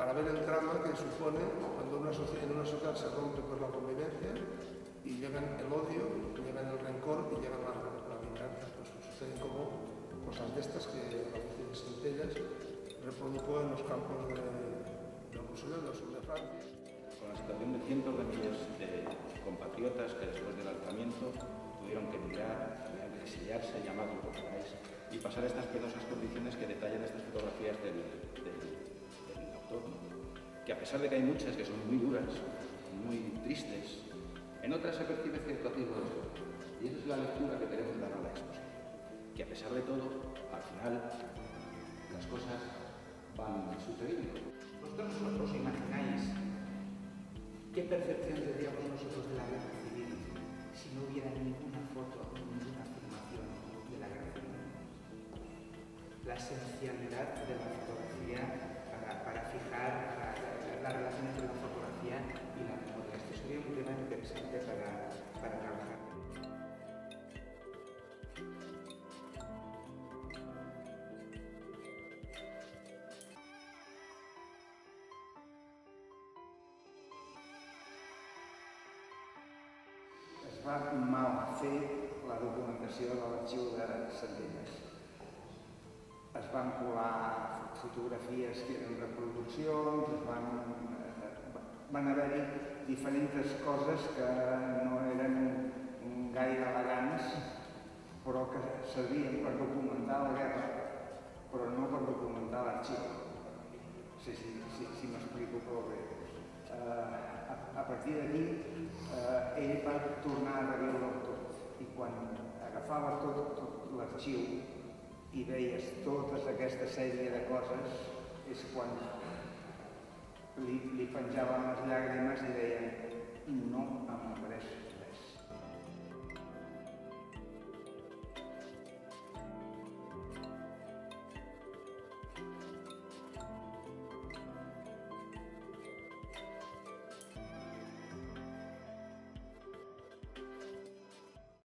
para ver el drama que supone cuando en una sociedad se rompe pues, la convivencia y llegan el odio, llegan el rencor y llegan la venganza. Pues suceden como cosas de estas que la Agustín Centellas reprodujo en los campos del Rosselló, del sur de Francia. Con la situación de cientos de miles de compatriotas que después del alzamiento tuvieron que emigrar, tuvieron que exiliarse, llamadlo como queráis, y pasar estas pedosas condiciones que detallan estas fotografías del autor, que a pesar de que hay muchas que son muy duras, muy tristes, en otras se percibe cierto atisbo de suerte. Y esa es la lectura que queremos dar a la exposición. Que a pesar de todo, al final, las cosas van sucediendo. ¿Vosotros os imagináis qué percepción tendríamos nosotros de la guerra civil si no hubiera ninguna foto, ninguna filmación de la guerra civil? La esencialidad de la fotografía para fijar la relación entre la fotografía y la memoria. Esto sería un tema interesante para trabajar. Es va mal fer la documentació de l'arxiu de Centelles. Es van colar fotografies que eren reproduccions, van haver-hi diferents coses que no eren gaire elegants, però que servien per documentar la guerra, però no per documentar l'arxiu. Si m'explico prou bé. A partir d'aquí, ell va tornar a reviure-ho tot, i quan agafava tot l'arxiu i veies tota aquesta sèrie de coses, és quan li penjaven les llàgrimes i deien no em mereixo.